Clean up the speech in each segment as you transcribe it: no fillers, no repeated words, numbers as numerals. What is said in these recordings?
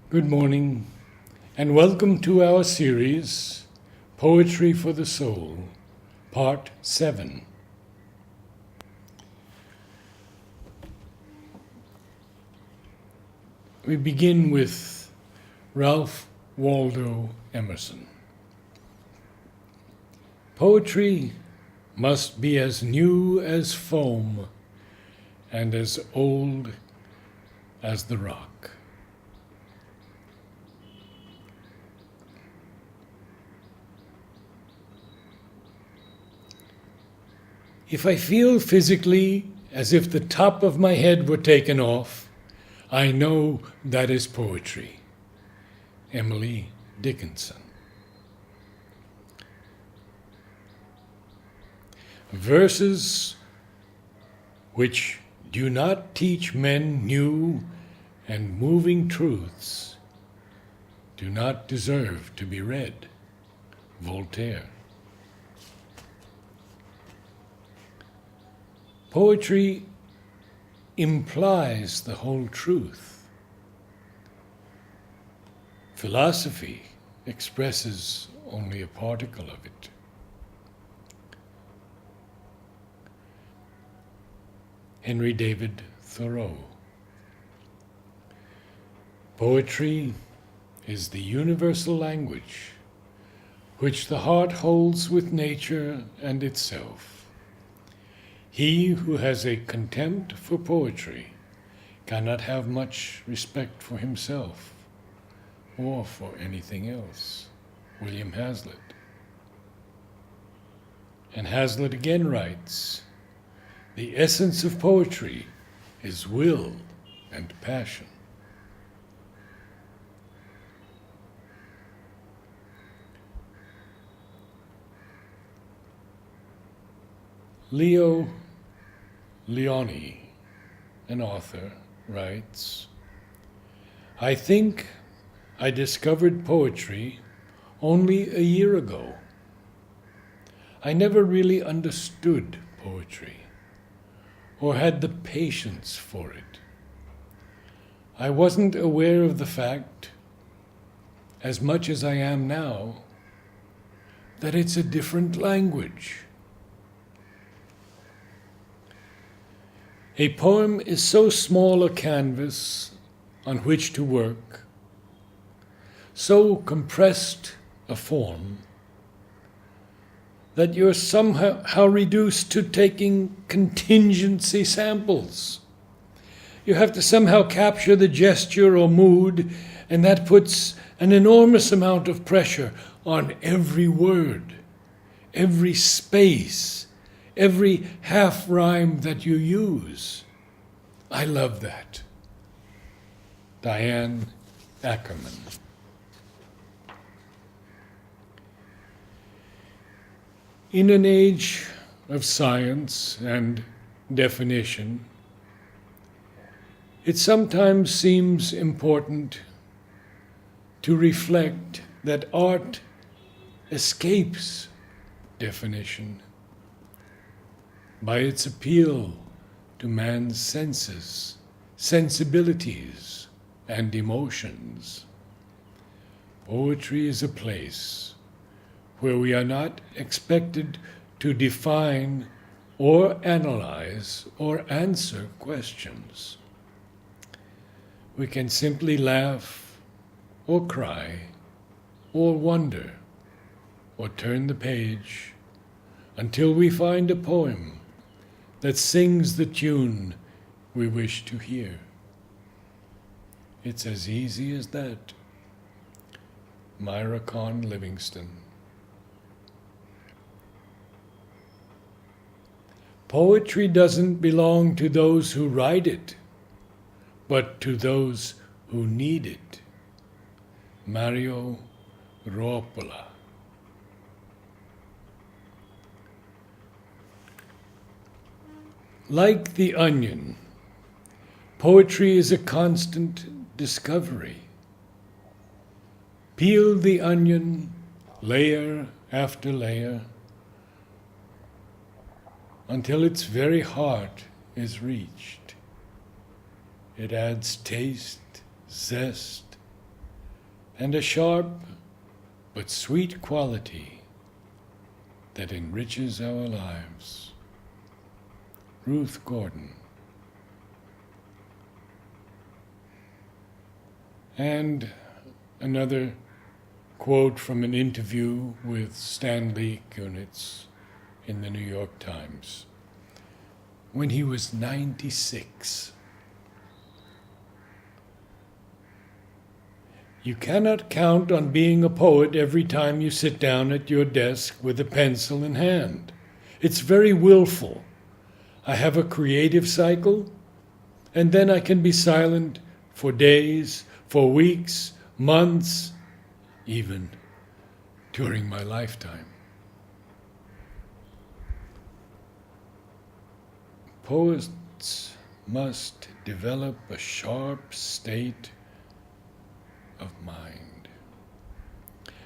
Good morning, and welcome to our series, Poetry for the Soul, Part 7. We begin with Ralph Waldo Emerson. Poetry must be as new as foam and as old as the rock. If I feel physically as if the top of my head were taken off, I know that is poetry. Emily Dickinson. Verses which do not teach men new and moving truths do not deserve to be read. Voltaire. Poetry implies the whole truth. Philosophy expresses only a particle of it. Henry David Thoreau. Poetry is the universal language which the heart holds with nature and itself. He who has a contempt for poetry cannot have much respect for himself or for anything else. William Hazlitt. And Hazlitt again writes, "The essence of poetry is will and passion." Leo Leone, an author, writes, "I think I discovered poetry only a year ago. I never really understood poetry or had the patience for it. I wasn't aware of the fact, as much as I am now, that it's a different language. A poem is so small a canvas on which to work, so compressed a form, that you're somehow reduced to taking contingency samples. You have to somehow capture the gesture or mood, and that puts an enormous amount of pressure on every word, every space, every half-rhyme that you use. I love that." Diane Ackerman. In an age of science and definition, it sometimes seems important to reflect that art escapes definition by its appeal to man's senses, sensibilities, and emotions. Poetry is a place where we are not expected to define or analyze or answer questions. We can simply laugh or cry or wonder or turn the page until we find a poem that sings the tune we wish to hear. It's as easy as that. Myra Kahn Livingston. Poetry doesn't belong to those who write it, but to those who need it. Mario Ruopola. Like the onion, poetry is a constant discovery. Peel the onion, layer after layer, until its very heart is reached. It adds taste, zest, and a sharp but sweet quality that enriches our lives. Ruth Gordon. And another quote from an interview with Stanley Kunitz in the New York Times when he was 96. You cannot count on being a poet every time you sit down at your desk with a pencil in hand. It's very willful. I have a creative cycle, and then I can be silent for days, for weeks, months, even during my lifetime. Poets must develop a sharp state of mind,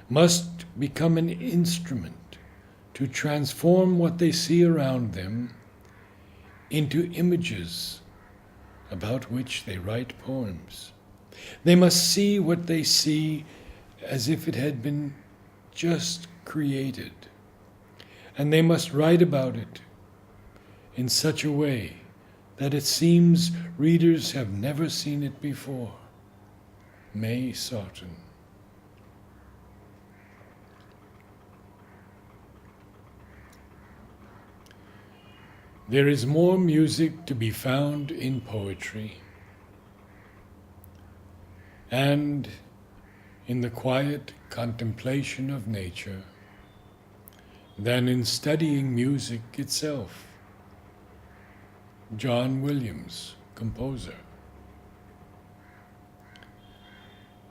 must become an instrument to transform what they see around them into images about which they write poems. They must see what they see as if it had been just created, and they must write about it in such a way that it seems readers have never seen it before. May Sarton. There is more music to be found in poetry and in the quiet contemplation of nature than in studying music itself. John Williams, composer.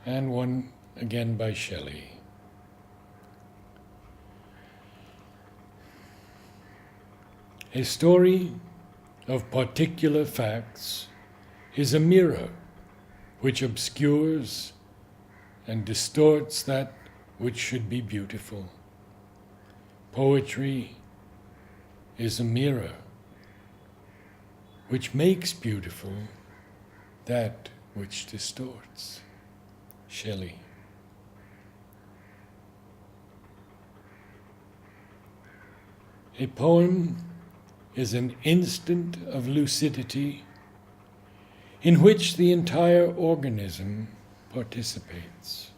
And one again by Shelley. A story of particular facts is a mirror which obscures and distorts that which should be beautiful. Poetry is a mirror which makes beautiful that which distorts. Shelley. A poem is an instant of lucidity in which the entire organism participates.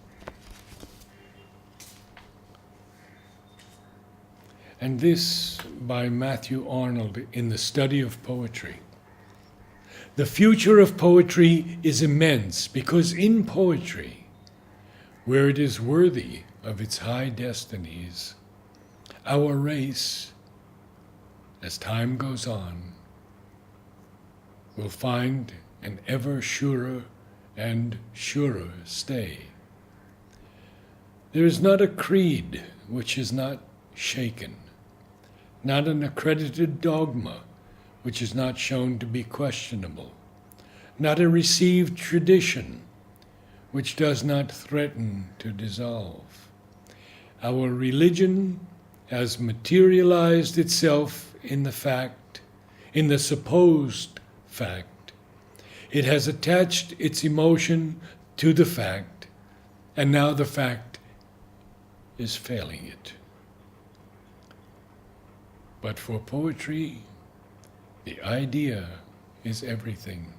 And this by Matthew Arnold in The Study of Poetry. The future of poetry is immense because in poetry, where it is worthy of its high destinies, our race, as time goes on, will find an ever surer and surer stay. There is not a creed which is not shaken, not an accredited dogma which is not shown to be questionable, not a received tradition which does not threaten to dissolve. Our religion has materialized itself in the fact, in the supposed fact. It has attached its emotion to the fact, and now the fact is failing it. But for poetry, the idea is everything.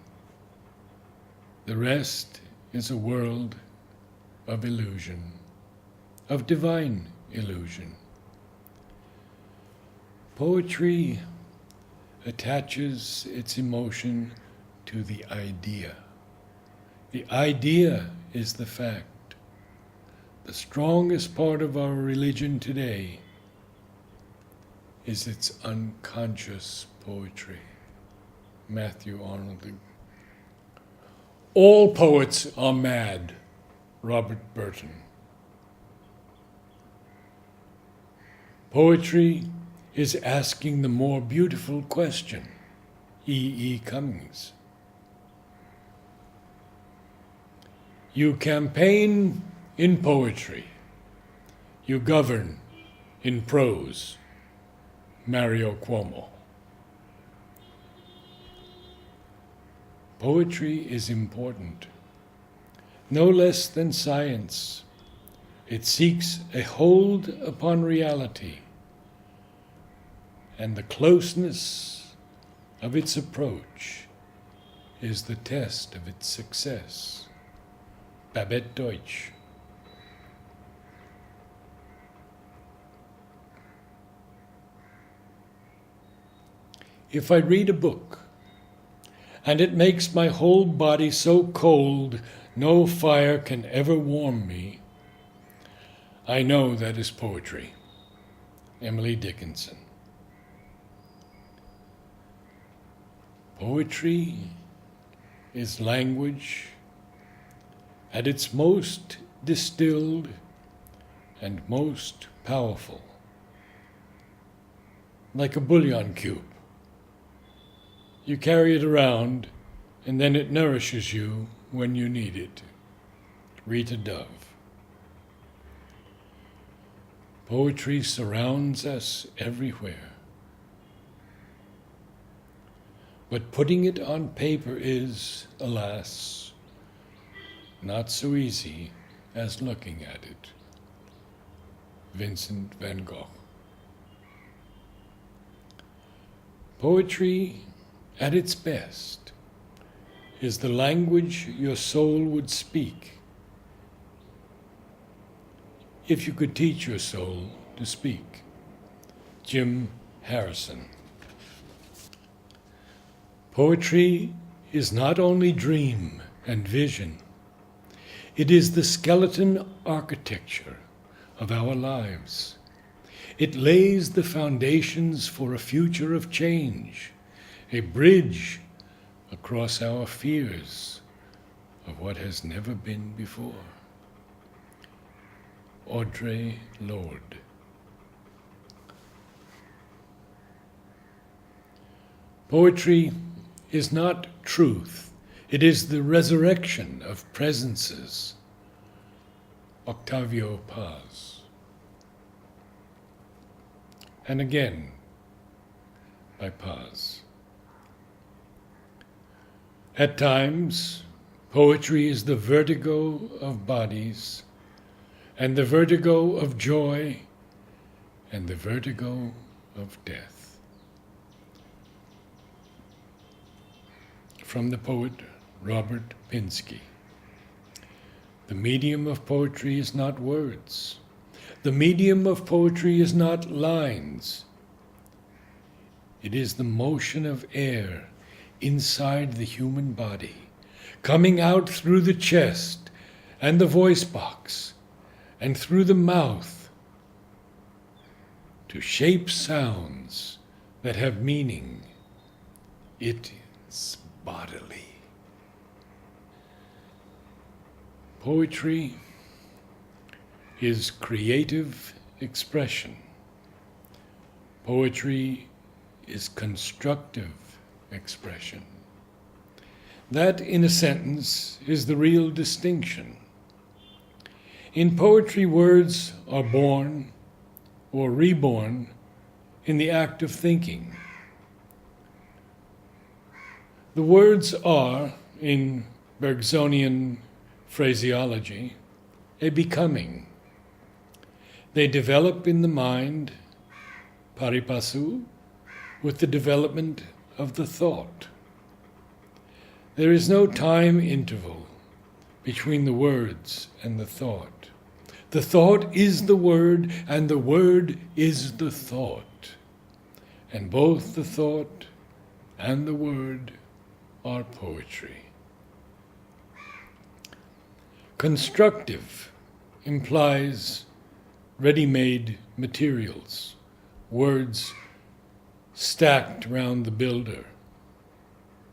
The rest is a world of illusion, of divine illusion. Poetry attaches its emotion to the idea. The idea is the fact. The strongest part of our religion today is its unconscious poetry. Matthew Arnold. All poets are mad. Robert Burton. Poetry is asking the more beautiful question. E. Cummings. You campaign in poetry. You govern in prose. Mario Cuomo. Poetry is important. no less than science. It seeks a hold upon reality, and the closeness of its approach is the test of its success. Babette Deutsch. If I read a book, and it makes my whole body so cold no fire can ever warm me, I know that is poetry. Emily Dickinson. Poetry is language at its most distilled and most powerful, like a bouillon cube. You carry it around, and then it nourishes you when you need it. Rita Dove. Poetry surrounds us everywhere. But putting it on paper is, alas, not so easy as looking at it. Vincent van Gogh. Poetry, at its best, is the language your soul would speak if you could teach your soul to speak. Jim Harrison. Poetry is not only dream and vision, it is the skeleton architecture of our lives. It lays the foundations for a future of change, a bridge across our fears of what has never been before. Audre Lorde. Poetry is not truth, it is the resurrection of presences. Octavio Paz. And again, by Paz. At times, poetry is the vertigo of bodies, and the vertigo of joy, and the vertigo of death. From the poet Robert Pinsky. The medium of poetry is not words. The medium of poetry is not lines. It is the motion of air inside the human body, coming out through the chest and the voice box and through the mouth to shape sounds that have meaning. It is bodily. Poetry is creative expression. Poetry is constructive expression. That, in a sentence, is the real distinction. In poetry, words are born or reborn in the act of thinking. The words are, in Bergsonian phraseology, a becoming. They develop in the mind, pari passu, with the development of the thought. There is no time interval between the words and the thought. The thought is the word, and the word is the thought. And both the thought and the word are poetry. Constructive implies ready-made materials, words stacked round the builder,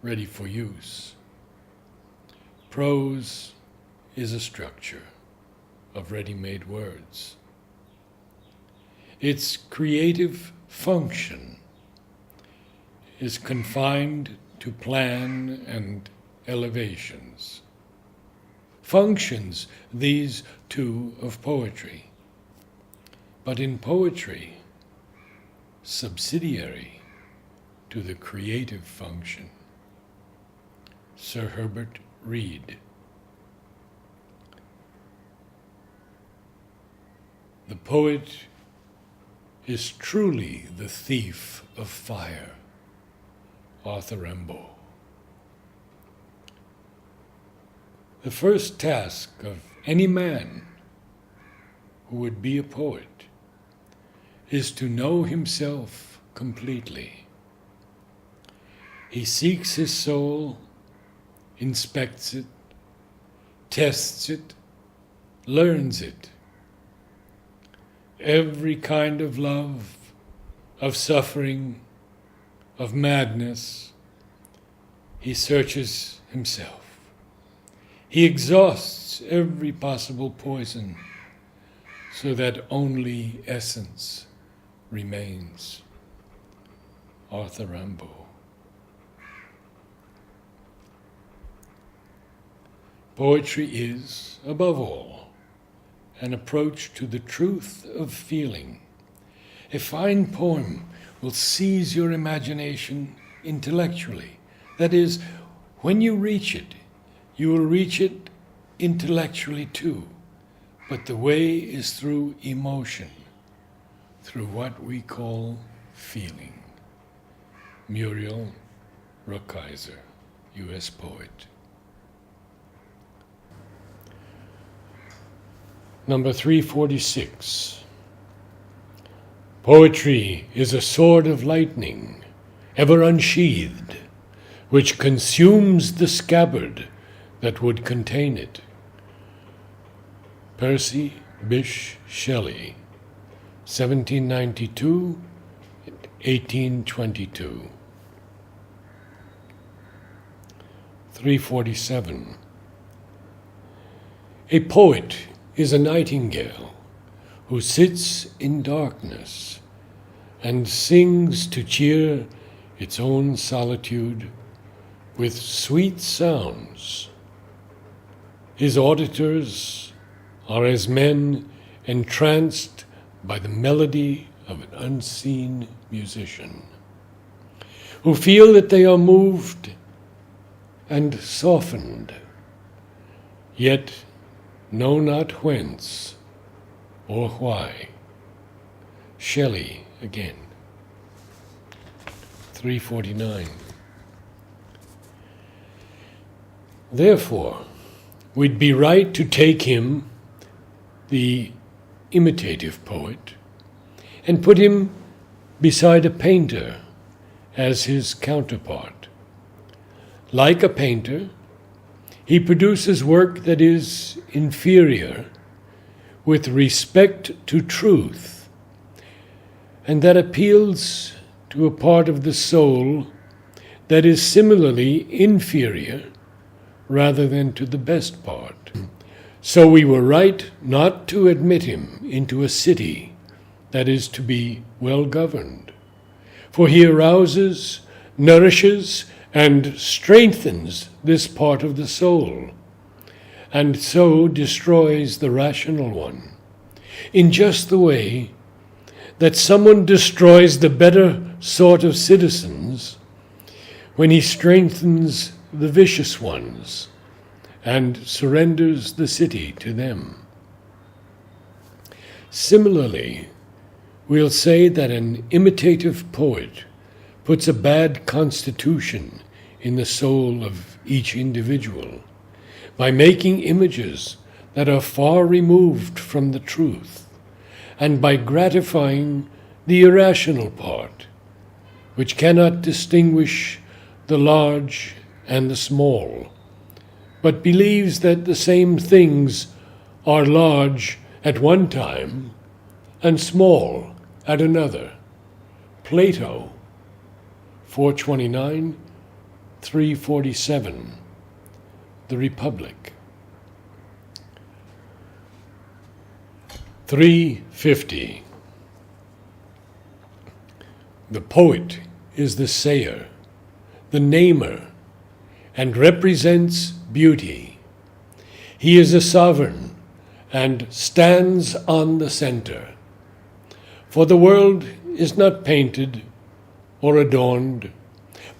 ready for use. Prose is a structure of ready-made words. Its creative function is confined to plan and elevations. Functions, these two, of poetry. But in poetry, subsidiary to the creative function. Sir Herbert Read. The poet is truly the thief of fire. Arthur Rimbaud. The first task of any man who would be a poet is to know himself completely. He seeks his soul, inspects it, tests it, learns it. Every kind of love, of suffering, of madness, he searches himself. He exhausts every possible poison so that only essence remains. Arthur Rimbaud. Poetry is, above all, an approach to the truth of feeling. A fine poem will seize your imagination intellectually. That is, when you reach it, you will reach it intellectually too. But the way is through emotion, through what we call feeling. Muriel Rukeyser, U.S. poet. Number 346. Poetry is a sword of lightning, ever unsheathed, which consumes the scabbard that would contain it. Percy Bysshe Shelley, 1792-1822. 347. A poet is a nightingale who sits in darkness and sings to cheer its own solitude with sweet sounds. His auditors are as men entranced by the melody of an unseen musician, who feel that they are moved and softened, yet know not whence or why. Shelley again. 349. Therefore, we'd be right to take him, the imitative poet, and put him beside a painter as his counterpart. Like a painter, he produces work that is inferior with respect to truth, and that appeals to a part of the soul that is similarly inferior rather than to the best part. So we were right not to admit him into a city that is to be well governed, for he arouses, nourishes, and strengthens this part of the soul, and so destroys the rational one, in just the way that someone destroys the better sort of citizens when he strengthens the vicious ones and surrenders the city to them. Similarly, we'll say that an imitative poet puts a bad constitution in the soul of each individual by making images that are far removed from the truth, and by gratifying the irrational part, which cannot distinguish the large and the small, but believes that the same things are large at one time and small at another. Plato, 429, 347, The Republic. 350. The poet is the sayer, the namer, and represents beauty. He is a sovereign and stands on the center. For the world is not painted or adorned,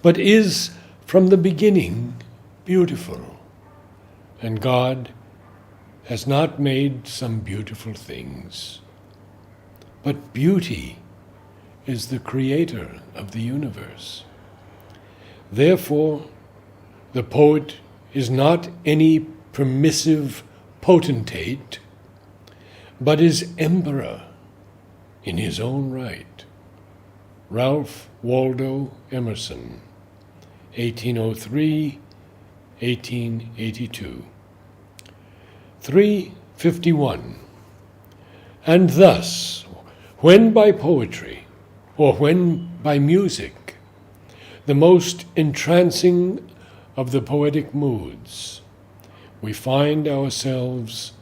but is from the beginning beautiful, and God has not made some beautiful things but beauty is the creator of the universe. Therefore, the poet is not any permissive potentate, but is emperor in his own right. Ralph Waldo Emerson, 1803, 1882. 351. And thus, when by poetry, or when by music, the most entrancing of the poetic moods, we find ourselves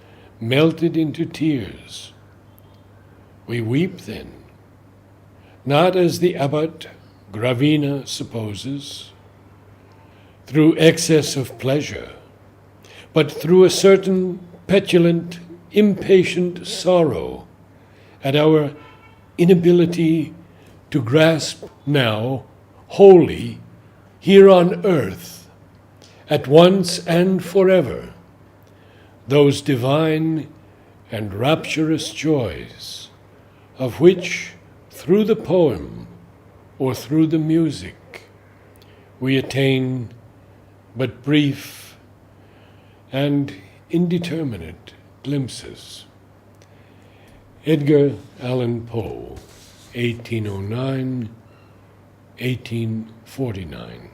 melted into tears, we weep then, not as the abbot Gravina supposes, through excess of pleasure, but through a certain petulant, impatient sorrow at our inability to grasp now, wholly, here on earth, at once and forever, those divine and rapturous joys of which, through the poem or through the music, we attain but brief and indeterminate glimpses. Edgar Allan Poe, 1809, 1849.